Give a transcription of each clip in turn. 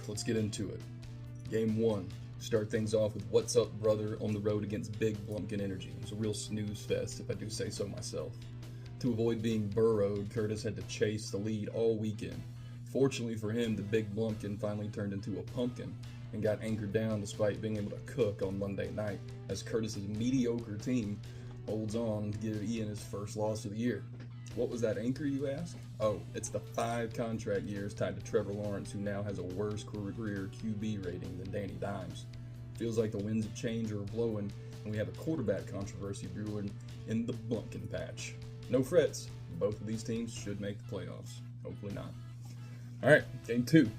let's get into it. Game 1. Start things off with What's Up Brother on the road against Big Blumpkin Energy. It was a real snooze fest, if I do say so myself. To avoid being burrowed, Curtis had to chase the lead all weekend. Fortunately for him, the Big Blumpkin finally turned into a pumpkin and got anchored down despite being able to cook on Monday night, as Curtis's mediocre team holds on to give Ian his first loss of the year. What was that anchor, you ask? Oh, it's the 5 contract years tied to Trevor Lawrence, who now has a worse career QB rating than Danny Dimes. Feels like the winds of change are blowing, and we have a quarterback controversy brewing in the Blumpkin patch. No frets, both of these teams should make the playoffs. Hopefully not. Alright, Game 2.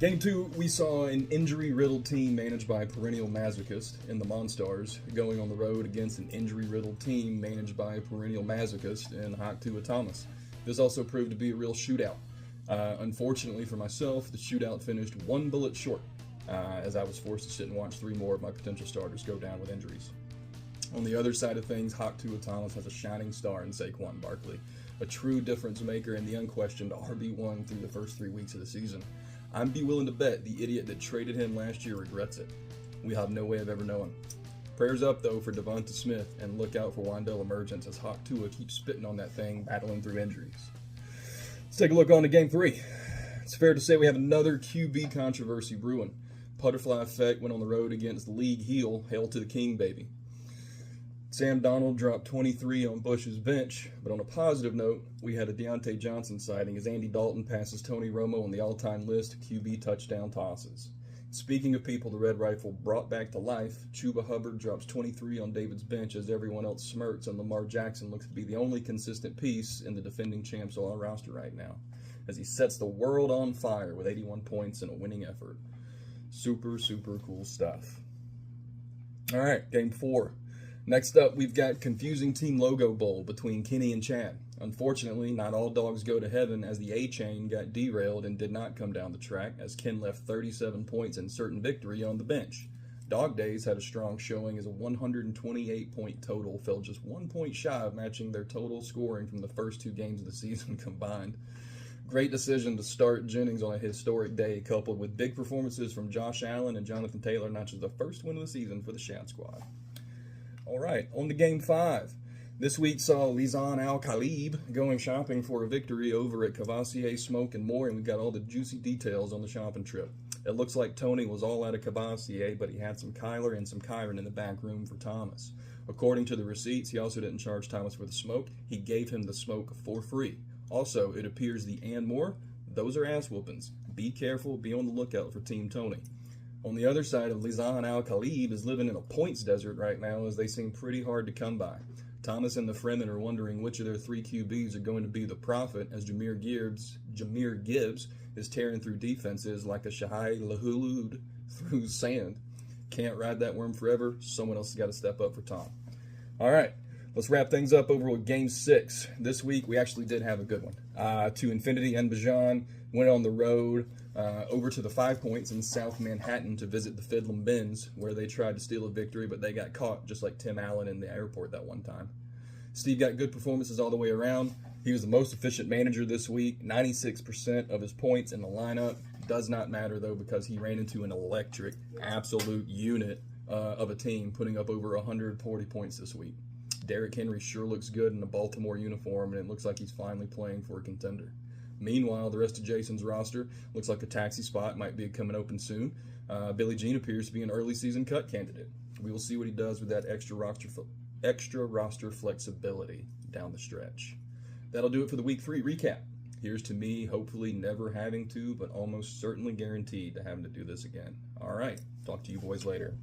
Game 2, we saw an injury-riddled team managed by a perennial masochist in the Monstars going on the road against an injury-riddled team managed by a perennial masochist in Hawk Tua Thomas. This also proved to be a real shootout. Unfortunately for myself, the shootout finished 1 bullet short, as I was forced to sit and watch 3 more of my potential starters go down with injuries. On the other side of things, Hawk Tua Thomas has a shining star in Saquon Barkley, a true difference maker and the unquestioned RB1 through the first 3 weeks of the season. I'd be willing to bet the idiot that traded him last year regrets it. We have no way of ever knowing. Prayers up, though, for Devonta Smith, and look out for Wan'Dale Emergence as Hawk Tua keeps spitting on that thing, battling through injuries. Let's take a look on to Game 3. It's fair to say we have another QB controversy brewing. Butterfly Effect went on the road against the league heel, Hail to the King, baby. Sam Darnold dropped 23 on Bush's bench, but on a positive note, we had a Deontay Johnson sighting as Andy Dalton passes Tony Romo on the all-time list of QB touchdown tosses. Speaking of people the Red Rifle brought back to life, Chuba Hubbard drops 23 on David's bench as everyone else smirks, and Lamar Jackson looks to be the only consistent piece in the defending champs all roster right now, as he sets the world on fire with 81 points in a winning effort. Super, super cool stuff. All right, Game 4. Next up, we've got confusing team logo bowl between Kenny and Chad. Unfortunately, not all dogs go to heaven, as the A-Chain got derailed and did not come down the track, as Ken left 37 points in certain victory on the bench. Dog Days had a strong showing as a 128-point total fell just 1 point shy of matching their total scoring from the first 2 games of the season combined. Great decision to start Jennings on a historic day, coupled with big performances from Josh Allen and Jonathan Taylor, notches the first win of the season for the Shad Squad. All right, on to Game 5. This week saw Lizan Al-Khalib going shopping for a victory over at Cavassier Smoke and More, and we got all the juicy details on the shopping trip. It looks like Tony was all out of Cavassier, but he had some Kyler and some Kyron in the back room for Thomas. According to the receipts, he also didn't charge Thomas for the smoke. He gave him the smoke for free. Also, it appears the and more, those are ass whoopings. Be careful, be on the lookout for Team Tony. On the other side of Lizan Al-Khalib is living in a points desert right now, as they seem pretty hard to come by. Thomas and the Fremen are wondering which of their 3 QBs are going to be the prophet, as Jahmyr Gibbs is tearing through defenses like a Shahai Lahulud through sand. Can't ride that worm forever. Someone else has got to step up for Tom. All right, let's wrap things up over with Game 6. This week, we actually did have a good one. To Infinity and Bajan went on the road over to the 5 Points in South Manhattan to visit the Fidlam Bins, where they tried to steal a victory, but they got caught, just like Tim Allen in the airport that one time. Steve got good performances all the way around. He was the most efficient manager this week, 96% of his points in the lineup. Does not matter, though, because he ran into an electric, absolute unit of a team, putting up over 140 points this week. Derrick Henry sure looks good in a Baltimore uniform, and it looks like he's finally playing for a contender. Meanwhile, the rest of Jason's roster looks like a taxi spot might be coming open soon. Billie Jean appears to be an early season cut candidate. We will see what he does with that extra roster flexibility down the stretch. That'll do it for the Week 3 recap. Here's to me, hopefully never having to, but almost certainly guaranteed to having to do this again. All right, talk to you boys later.